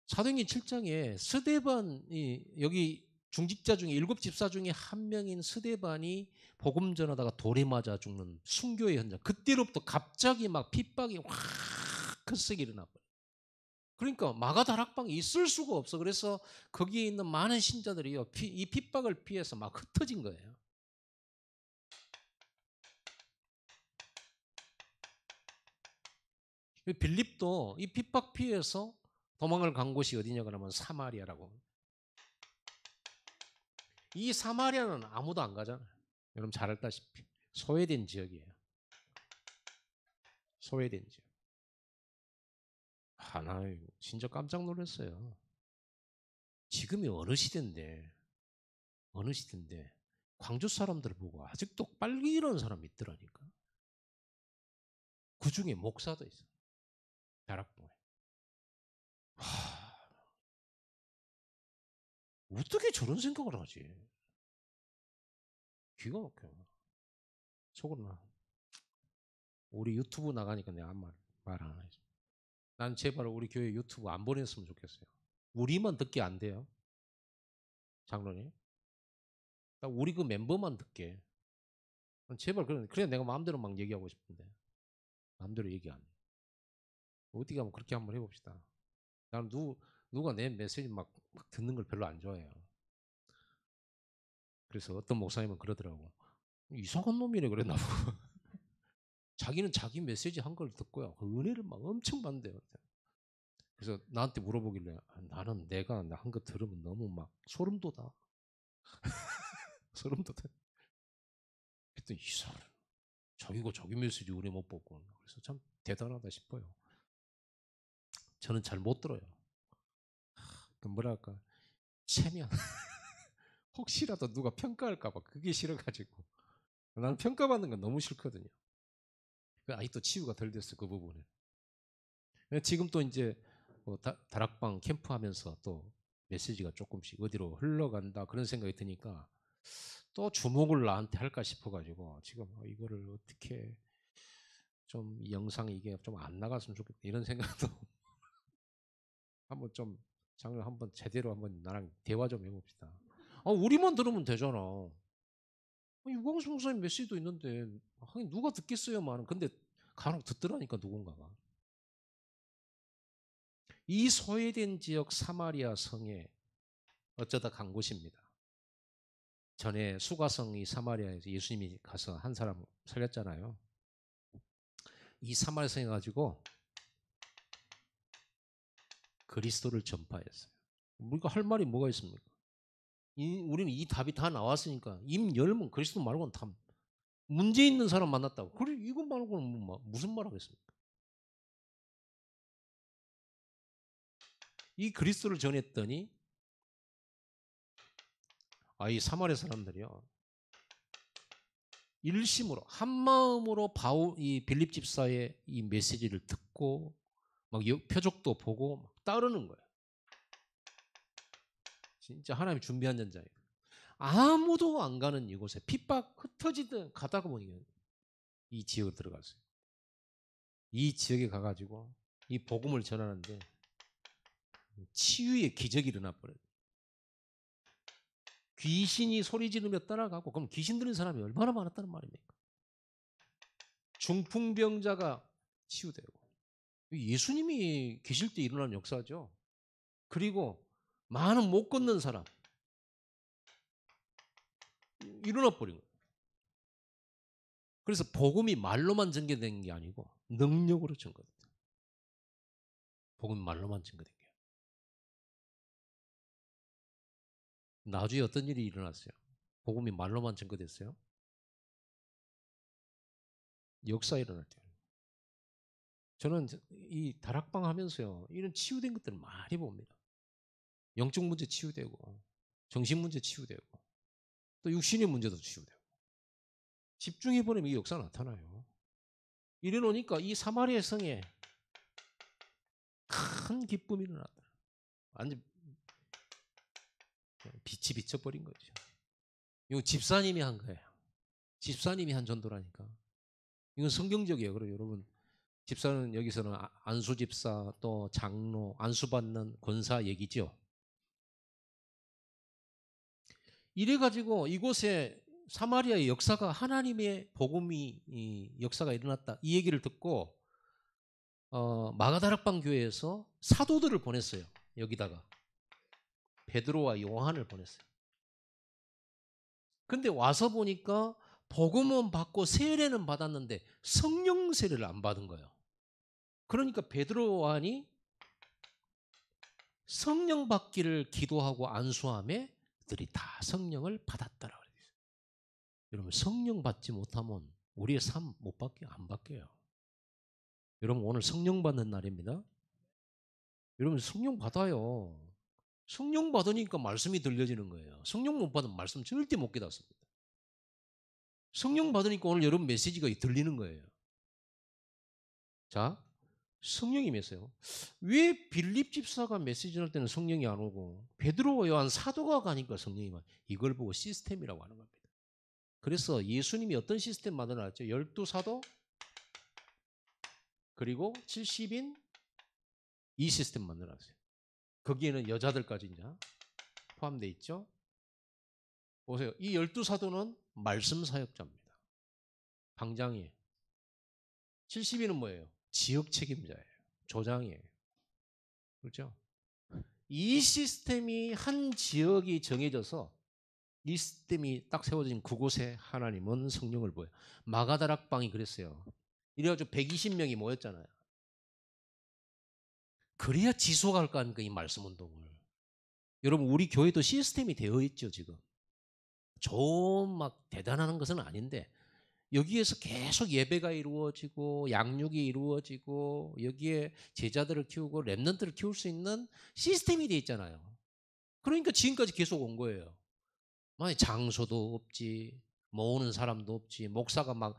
사도행전 7장에 스데반이, 여기 중직자 중에 7집사 중에 한 명인 스데반이 복음 전하다가 돌에 맞아 죽는 순교의 현장. 그때로부터 갑자기 막 핍박이 확 크게 일어나 버려요. 그러니까 마가다락방이 있을 수가 없어. 그래서 거기에 있는 많은 신자들이요, 이 핍박을 피해서 막 흩어진 거예요. 빌립도 이 핍박 피해서 도망을 간 곳이 어디냐 그러면 사마리아라고. 이 사마리아는 아무도 안 가잖아요. 여러분 잘 알다시피 소외된 지역이에요. 소외된 지역. 나 진짜 깜짝 놀랐어요. 지금이 어느 시대인데 광주 사람들 보고 아직도 빨리 이러는 사람이 있더라니까. 그 중에 목사도 있어. 다락방에. 어떻게 저런 생각을 하지? 기가 막혀. 속으로 나. 우리 유튜브 나가니까 내가 말 안 하지. 난 제발 우리 교회 유튜브 안 보냈으면 좋겠어요. 우리만 듣게 안 돼요. 장로님. 우리 그 멤버만 듣게. 제발 그래 내가 마음대로 막 얘기하고 싶은데 마음대로 얘기 안 해. 어떻게 하면 그렇게 한번 해봅시다. 나는 누가 내 메시지 막 듣는 걸 별로 안 좋아해요. 그래서 어떤 목사님은 그러더라고. 이상한 놈이래 그랬나 보고. 자기는 자기 메시지 한 걸 듣고요. 그 은혜를 막 엄청 받는데요. 그래서 나한테 물어보길래 나는 내가 한 거 들으면 너무 막 소름 돋아. 소름 돋아. 그랬더니 이 사람 자기가 자기 메시지 은혜 못 받고. 그래서 참 대단하다 싶어요. 저는 잘 못 들어요. 그 뭐랄까 체면. 혹시라도 누가 평가할까봐 그게 싫어가지고. 나는 평가받는 건 너무 싫거든요. 아직도 치유가 덜 됐어 그 부분에. 지금 또 이제 다락방 캠프 하면서 또 메시지가 조금씩 어디로 흘러간다 그런 생각이 드니까 또 주목을 나한테 할까 싶어가지고 지금 이거를 어떻게 좀 영상이 이게 좀 안 나갔으면 좋겠다 이런 생각도 한번 좀 장로 한번 제대로 한번 나랑 대화 좀 해봅시다. 우리만 들으면 되잖아. 유광수 목사님 메시지도 있는데 하긴 누가 듣겠어요만. 근데 간혹 듣더라니까 누군가가. 이 소외된 지역 사마리아 성에 어쩌다 간 곳입니다. 전에 수가성이 사마리아에서 예수님이 가서 한 사람 살렸잖아요. 이 사마리아 성에 가지고 그리스도를 전파했어요. 우리가 할 말이 뭐가 있습니까? 우리는 이 답이 다 나왔으니까 입 열면 그리스도 말고는 다 문제 있는 사람 만났다고. 그래 이거 말고는 무슨 말 하겠습니까? 이 그리스도를 전했더니 이 사마리아 사람들이요 일심으로 한 마음으로 이 빌립 집사의 이 메시지를 듣고 막 표적도 보고 막 따르는 거예요. 진짜 하나님이 준비한 전자예요. 아무도 안 가는 이곳에 핍박 흩어지듯 가다가 보니 이 지역으로 들어갔어요. 이 지역에 가가지고 이 복음을 전하는데 치유의 기적이 일어나 버려요. 귀신이 소리 지르며 떠나가고 그럼 귀신 들린 사람이 얼마나 많았다는 말입니까? 중풍병자가 치유되고 예수님이 계실 때 일어난 역사죠. 그리고 많은 못 걷는 사람 일어나 버린 거예요. 그래서 복음이 말로만 전개된 게 아니고 능력으로 전개됐다. 복음이 말로만 전개된 게. 나중에 어떤 일이 일어났어요? 복음이 말로만 전개됐어요? 역사 일어날 때. 저는 이 다락방 하면서요 이런 치유된 것들을 많이 봅니다. 영적 문제 치유되고 정신 문제 치유되고 또 육신의 문제도 치유되고 집중해버리면 이 역사가 나타나요. 이래 놓으니까 이 사마리아 성에 큰 기쁨이 일어났다. 완전 빛이 비쳐버린 거죠. 이거 집사님이 한 거예요. 집사님이 한 전도라니까. 이건 성경적이에요. 그리고 여러분, 집사는 여기서는 안수 집사 또 장로, 안수받는 권사 얘기죠. 이래가지고 이곳에 사마리아의 역사가, 하나님의 복음이 역사가 일어났다, 이 얘기를 듣고 마가다락방 교회에서 사도들을 보냈어요. 여기다가 베드로와 요한을 보냈어요. 근데 와서 보니까 복음은 받고 세례는 받았는데 성령 세례를 안 받은 거예요. 그러니까 베드로 요한이 성령 받기를 기도하고 안수함에 그들이 다 성령을 받았다라고 그래요. 여러분, 성령 받지 못하면 우리의 삶 못 바뀌어요. 안 바뀌어요. 여러분, 오늘 성령 받는 날입니다. 여러분, 성령 받아요. 성령 받으니까 말씀이 들려지는 거예요. 성령 못 받으면 말씀 절대 못 깨닫습니다. 성령 받으니까 오늘 여러분 메시지가 들리는 거예요. 자, 성령이 메세요. 왜 빌립 집사가 메시지 할 때는 성령이 안 오고 베드로와 요한 사도가 가니까 성령이 와? 이걸 보고 시스템이라고 하는 겁니다. 그래서 예수님이 어떤 시스템 만들어놨죠? 12사도 그리고 70인 이 시스템 만들어놨어요. 거기에는 여자들까지 이제 포함되어 있죠. 보세요. 이 12사도는 말씀 사역자입니다. 방장이에요. 70인은 뭐예요? 지역 책임자예요. 조장이에요. 그렇죠? 이 시스템이 한 지역이 정해져서 이 시스템이 딱 세워진 그곳에 하나님은 성령을 보여요. 마가다락방이 그랬어요. 이래가지고 120명이 모였잖아요. 그래야 지속할 거 아닙니까, 이 말씀 운동을. 여러분, 우리 교회도 시스템이 되어 있죠, 지금. 좋은 막 대단한 것은 아닌데 여기에서 계속 예배가 이루어지고 양육이 이루어지고 여기에 제자들을 키우고 렘넌트를 키울 수 있는 시스템이 돼 있잖아요. 그러니까 지금까지 계속 온 거예요. 만약 장소도 없지, 모으는 사람도 없지, 목사가 막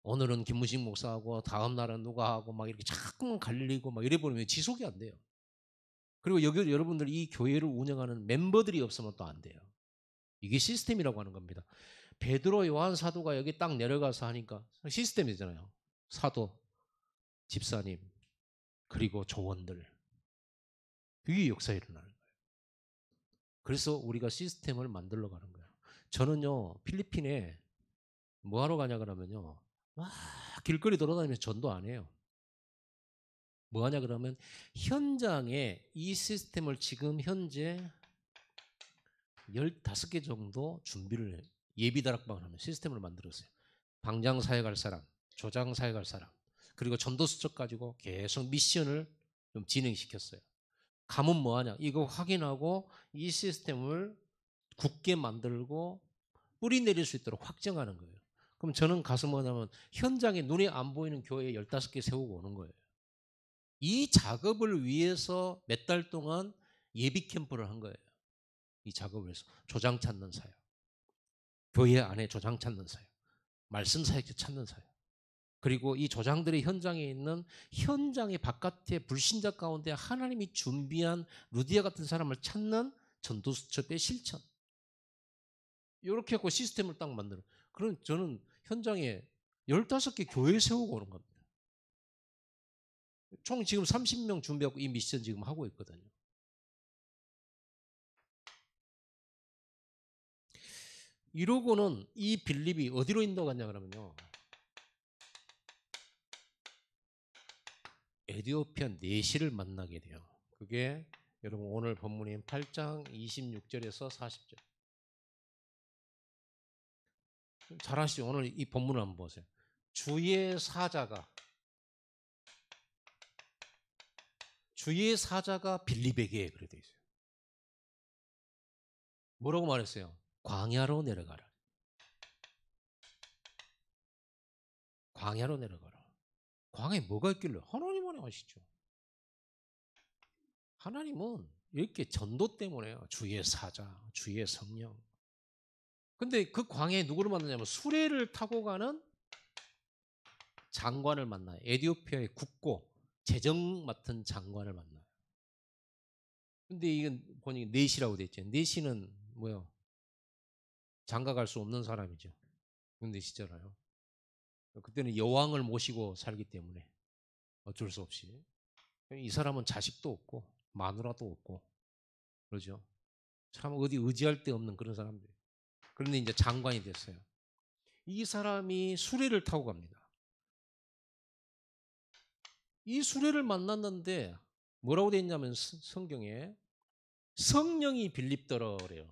오늘은 김무식 목사하고 다음 날은 누가 하고 막 이렇게 자꾸만 갈리고 막 이래 버리면 지속이 안 돼요. 그리고 여기 여러분들 이 교회를 운영하는 멤버들이 없으면 또 안 돼요. 이게 시스템이라고 하는 겁니다. 베드로 요한 사도가 여기 딱 내려가서 하니까 시스템이잖아요. 사도, 집사님, 그리고 조원들. 그게 역사에 일어나는 거예요. 그래서 우리가 시스템을 만들러 가는 거예요. 저는요, 필리핀에 뭐 하러 가냐 그러면요, 막 길거리 돌아다니면서 전도 안 해요. 뭐 하냐 그러면 현장에 이 시스템을 지금 현재 15개 정도 준비를 해요. 예비다락방을 하면 시스템을 만들었어요. 방장 사역할 사람, 조장 사역할 사람, 그리고 전도 수첩 가지고 계속 미션을 좀 진행시켰어요. 가면 뭐하냐? 이거 확인하고 이 시스템을 굳게 만들고 뿌리 내릴 수 있도록 확정하는 거예요. 그럼 저는 가서 뭐냐면 현장에 눈에 안 보이는 교회 15개 세우고 오는 거예요. 이 작업을 위해서 몇 달 동안 예비 캠프를 한 거예요. 이 작업을 해서 조장 찾는 사역, 교회 안에 조장 찾는 사역, 말씀 사역자 찾는 사역, 그리고 이 조장들이 현장에 있는 현장의 바깥에 불신자 가운데 하나님이 준비한 루디아 같은 사람을 찾는 전도수첩의 실천. 이렇게 하고 시스템을 딱 만들어. 그럼 저는 현장에 15개 교회 세우고 오는 겁니다. 총 지금 30명 준비하고 이 미션 지금 하고 있거든요. 이러고는 이 빌립이 어디로 인도가냐 그러면요, 에디오피아 내시를 만나게 돼요. 그게 여러분 오늘 본문인 8장 26절에서 40절. 잘 아시죠? 오늘 이 본문을 한번 보세요. 주의 사자가 빌립에게 그래 돼 있어요. 뭐라고 말했어요? 광야로 내려가라. 광야로 내려가라. 광야에 뭐가 있길래? 하나님만이 아시죠. 하나님은 이렇게 전도 때문에요. 주의 사자, 주의 성령. 근데 그 광야에 누구를 만나냐면 수레를 타고 가는 장관을 만나요. 에티오피아의 국고 재정 맡은 장관을 만나요. 근데 이건 보니 넷이라고 돼 있죠. 넷이는 뭐요? 장가 갈 수 없는 사람이죠. 힘내시잖아요. 그때는 여왕을 모시고 살기 때문에 어쩔 수 없이. 이 사람은 자식도 없고 마누라도 없고 그러죠. 참 어디 의지할 데 없는 그런 사람들. 그런데 이제 장관이 됐어요. 이 사람이 수레를 타고 갑니다. 이 수레를 만났는데 뭐라고 돼 있냐면 성경에 성령이 빌립더러 그래요.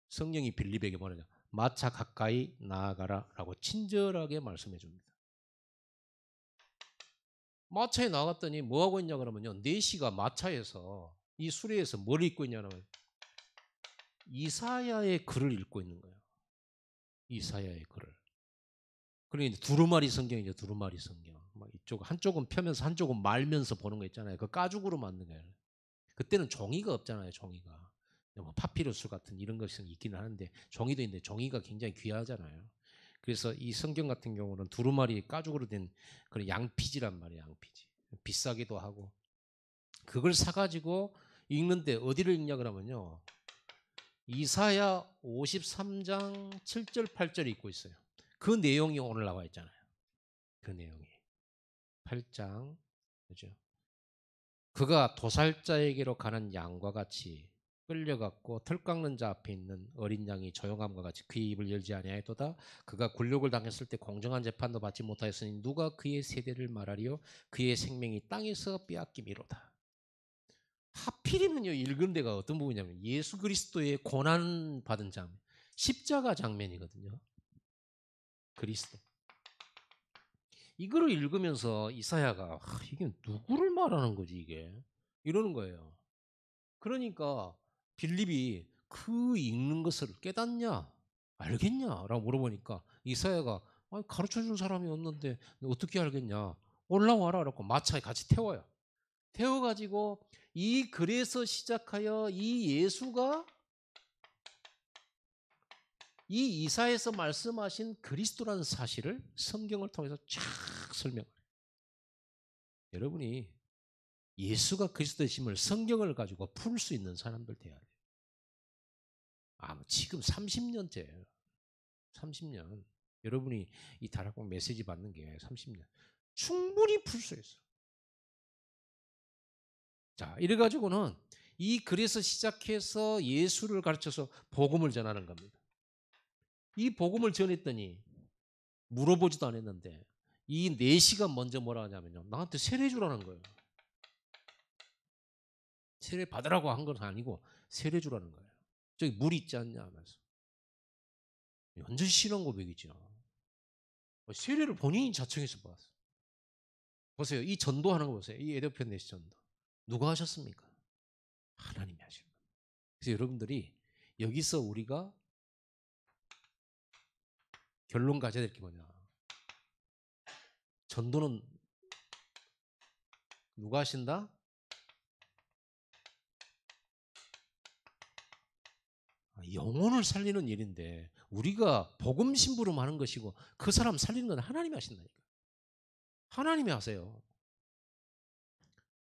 성령이 빌립에게 뭐냐냐. 마차 가까이 나아가라라고 친절하게 말씀해 줍니다. 마차에 나갔더니 뭐 하고 있냐 그러면요. 네시가 마차에서 이 수레에서 뭘 읽고 있냐면 이사야의 글을 읽고 있는 거예요. 이사야의 글을. 그러니까 두루마리 성경이죠. 두루마리 성경. 막 이쪽 한쪽은 펴면서 한쪽은 말면서 보는 거 있잖아요. 그 가죽으로 만든 거예요. 그때는 종이가 없잖아요. 종이가. 뭐 파피루스 같은 이런 것이 있기는 하는데 종이도 있는데 종이가 굉장히 귀하잖아요. 그래서 이 성경 같은 경우는 두루마리 가죽으로 된 그런 양피지란 말이에요. 양피지. 비싸기도 하고. 그걸 사가지고 읽는데 어디를 읽냐 그러면요. 이사야 53장 7절 8절 읽고 있어요. 그 내용이 오늘 나와 있잖아요. 그 내용이 8장 그죠? 그가 도살자에게로 가는 양과 같이 끌려갔고 털 깎는 자 앞에 있는 어린 양이 조용함과 같이 그의 입을 열지 아니하였도다. 그가 굴욕을 당했을 때 공정한 재판도 받지 못하였으니 누가 그의 세대를 말하리요? 그의 생명이 땅에서 빼앗김이로다. 하필이면요 읽은 데가 어떤 부분이냐면 예수 그리스도의 고난 받은 장면, 십자가 장면이거든요. 그리스도. 이거를 읽으면서 이사야가 이게 누구를 말하는 거지 이게 이러는 거예요. 그러니까 빌립이 그 읽는 것을 깨닫냐 알겠냐라고 물어보니까 이사야가 가르쳐준 사람이 없는데 어떻게 알겠냐 올라와라라고 마차에 같이 태워요. 태워가지고 이 글에서 시작하여 이 예수가 이 이사에서 말씀하신 그리스도라는 사실을 성경을 통해서 쫙 설명해요. 여러분이 예수가 그리스도이심을 성경을 가지고 풀 수 있는 사람들 돼야 돼요. 지금 30년째예요. 30년. 여러분이 이 다락방 메시지 받는 게 30년. 충분히 풀 수 있어. 자, 이래가지고는 이 글에서 시작해서 예수를 가르쳐서 복음을 전하는 겁니다. 이 복음을 전했더니 물어보지도 않았는데 이 4시가 먼저 뭐라 하냐면요. 나한테 세례 주라는 거예요. 세례 받으라고 한 건 아니고 세례 주라는 거예요. 저기 물 있지 않냐 하면서. 완전 신앙 고백이죠. 세례를 본인이 자청해서 받았어요. 보세요. 이 전도하는 거 보세요. 이 에더편 내시 전도. 누가 하셨습니까? 하나님이 하신 거예요. 그래서 여러분들이 여기서 우리가 결론 가져야 될 게 뭐냐. 전도는 누가 하신다? 영혼을 살리는 일인데 우리가 복음 심부름하는 것이고 그 사람 살리는 건 하나님이 하신다니까. 하나님이 하세요.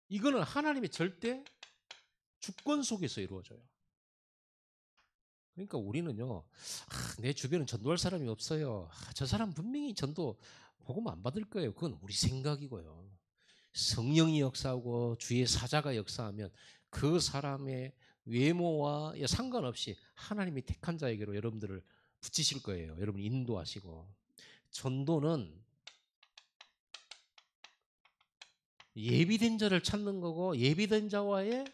이거는 하나님의 절대 주권 속에서 이루어져요. 그러니까 우리는요. 내 주변은 전도할 사람이 없어요. 저 사람 분명히 전도 복음 안 받을 거예요. 그건 우리 생각이고요. 성령이 역사하고 주의 사자가 역사하면 그 사람의 외모와 상관없이 하나님이 택한 자에게로 여러분들을 붙이실 거예요. 여러분 인도하시고. 전도는 예비된 자를 찾는 거고 예비된 자와의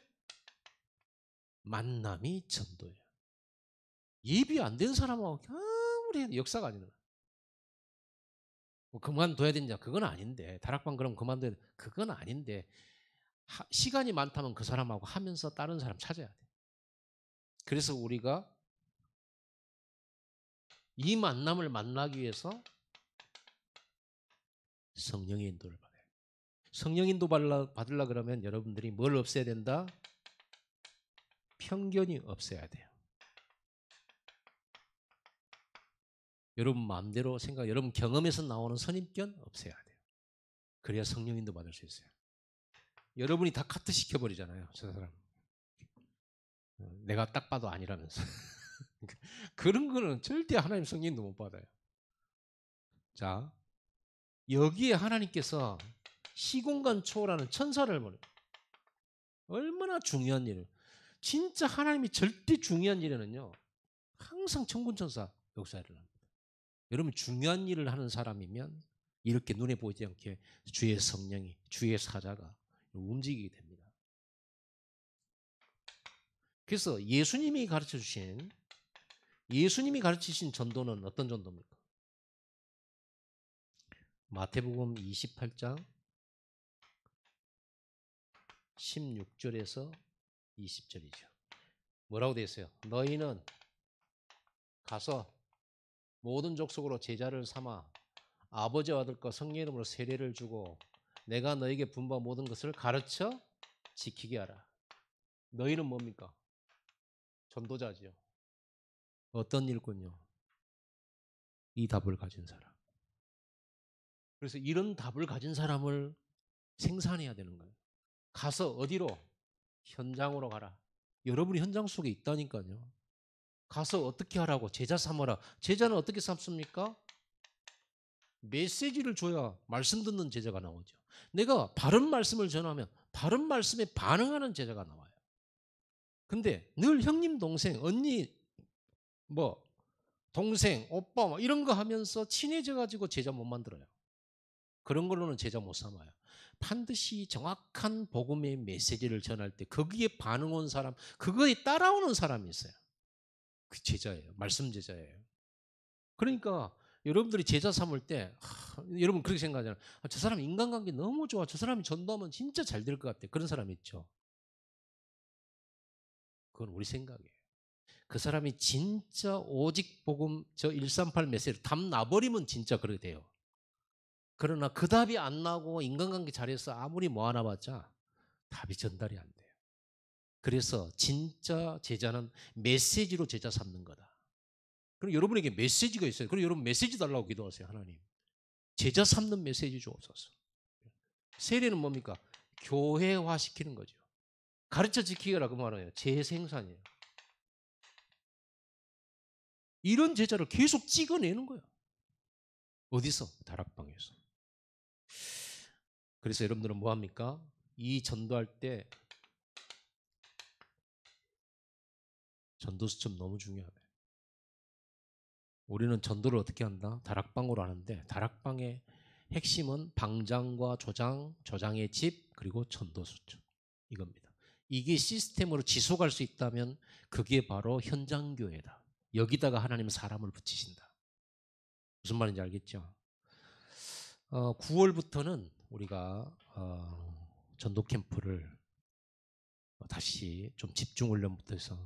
만남이 전도예요. 예비 안 된 사람하고 아무리 역사가 아니라 뭐 그만둬야 되냐 그건 아닌데 다락방 그럼 그만둬야 돼 그건 아닌데 시간이 많다면 그 사람하고 하면서 다른 사람 찾아야 돼. 그래서 우리가 이 만남을 만나기 위해서 성령의 인도를 받아요. 성령 인도 받으려 그러면 여러분들이 뭘 없애야 된다? 편견이 없어야 돼요. 여러분 마음대로 생각, 여러분 경험에서 나오는 선입견 없애야 돼요. 그래야 성령 인도 받을 수 있어요. 여러분이 다 카트 시켜버리잖아요. 저 사람. 내가 딱 봐도 아니라면서. 그런 거는 절대 하나님 성령도 못 받아요. 자, 여기에 하나님께서 시공간 초월하는 천사를 보내요. 얼마나 중요한 일을. 진짜 하나님이 절대 중요한 일에는요, 항상 천군천사 역사를 합니다. 여러분 중요한 일을 하는 사람이면 이렇게 눈에 보이지 않게 주의 성령이, 주의 사자가 움직이게 됩니다. 그래서 예수님이 가르치신 전도는 어떤 전도입니까? 마태복음 28장 16절에서 20절이죠. 뭐라고 되어 있어요? 너희는 가서 모든 족속으로 제자를 삼아 아버지와 아들과 성령 이름으로 세례를 주고 내가 너에게 분부한 모든 것을 가르쳐 지키게 하라. 너희는 뭡니까? 전도자지요. 어떤 일꾼요? 이 답을 가진 사람. 그래서 이런 답을 가진 사람을 생산해야 되는 거예요. 가서 어디로? 현장으로 가라. 여러분이 현장 속에 있다니까요. 가서 어떻게 하라고? 제자 삼아라. 제자는 어떻게 삼습니까? 메시지를 줘야 말씀 듣는 제자가 나오죠. 내가 바른 말씀을 전하면 바른 말씀에 반응하는 제자가 나와요. 근데 늘 형님, 동생, 언니, 뭐 동생, 오빠 뭐 이런 거 하면서 친해져 가지고 제자 못 만들어요. 그런 걸로는 제자 못 삼아요. 반드시 정확한 복음의 메시지를 전할 때 거기에 반응 온 사람, 그거에 따라오는 사람이 있어요. 그 제자예요. 말씀 제자예요. 그러니까 여러분들이 제자 삼을 때 여러분 그렇게 생각하잖아요. 저 사람 인간관계 너무 좋아. 저 사람이 전도하면 진짜 잘 될 것 같아. 그런 사람 있죠. 그건 우리 생각이에요. 그 사람이 진짜 오직 복음 저 138 메시지를 답 나버리면 진짜 그렇게 돼요. 그러나 그 답이 안 나고 인간관계 잘해서 아무리 뭐 하나 봤자 답이 전달이 안 돼요. 그래서 진짜 제자는 메시지로 제자 삼는 거다. 그럼 여러분에게 메시지가 있어요. 그럼 여러분 메시지 달라고 기도하세요. 하나님. 제자 삼는 메시지 주옵소서. 세례는 뭡니까? 교회화시키는 거죠. 가르쳐 지키라고 말해요. 재생산이에요. 이런 제자를 계속 찍어내는 거예요. 어디서? 다락방에서. 그래서 여러분들은 뭐합니까? 이 전도할 때 전도 수첩 너무 중요하네. 우리는 전도를 어떻게 한다? 다락방으로 하는데 다락방의 핵심은 방장과 조장, 조장의 집, 그리고 전도 수첩. 이겁니다. 이게 시스템으로 지속할 수 있다면 그게 바로 현장교회다. 여기다가 하나님은 사람을 붙이신다. 무슨 말인지 알겠죠? 9월부터는 우리가 전도 캠프를 다시 좀 집중 훈련부터 해서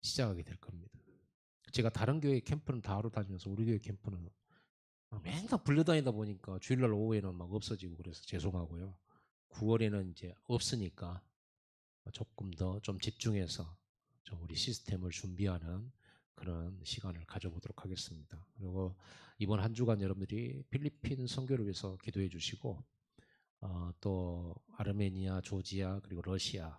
시작하게 될 겁니다. 제가 다른 교회 캠프는 다 하러 다니면서 우리 교회 캠프는 맨날 불려다니다 보니까 주일날 오후에는 막 없어지고 그래서 죄송하고요. 9월에는 이제 없으니까 조금 더 좀 집중해서 좀 우리 시스템을 준비하는 그런 시간을 가져보도록 하겠습니다. 그리고 이번 한 주간 여러분들이 필리핀 선교를 위해서 기도해 주시고 또 아르메니아, 조지아 그리고 러시아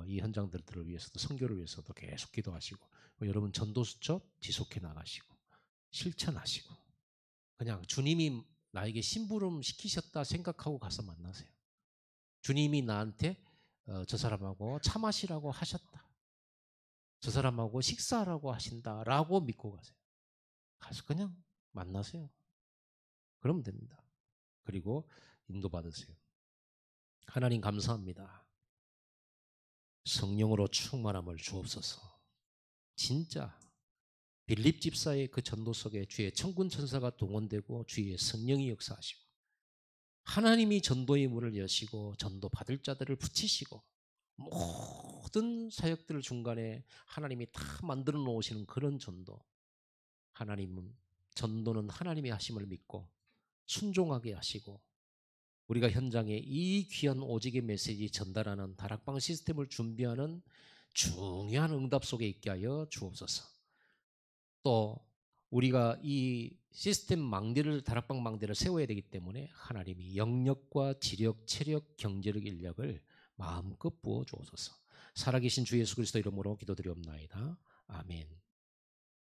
이 현장들을 위해서도 선교를 위해서도 계속 기도하시고 여러분 전도 수첩 지속해 나가시고 실천하시고 그냥 주님이 나에게 심부름 시키셨다 생각하고 가서 만나세요. 주님이 나한테 저 사람하고 차 마시라고 하셨다. 저 사람하고 식사하라고 하신다라고 믿고 가세요. 가서 그냥 만나세요. 그러면 됩니다. 그리고 인도받으세요. 하나님 감사합니다. 성령으로 충만함을 주옵소서. 진짜 빌립 집사의 그 전도 속에 주의 천군 천사가 동원되고 주의 성령이 역사하시고 하나님이 전도의 문을 여시고 전도 받을 자들을 붙이시고 모든 사역들 중간에 하나님이 다 만들어 놓으시는 그런 전도. 하나님은 전도는 하나님이 하심을 믿고 순종하게 하시고 우리가 현장에 이 귀한 오직의 메시지 전달하는 다락방 시스템을 준비하는 중요한 응답 속에 있게 하여 주옵소서. 또 우리가 이 시스템 망대를 다락방 망대를 세워야 되기 때문에 하나님이 영력과 지력, 체력, 경제력, 인력을 마음껏 부어 주옵소서. 살아계신 주 예수 그리스도 이름으로 기도드리옵나이다. 아멘.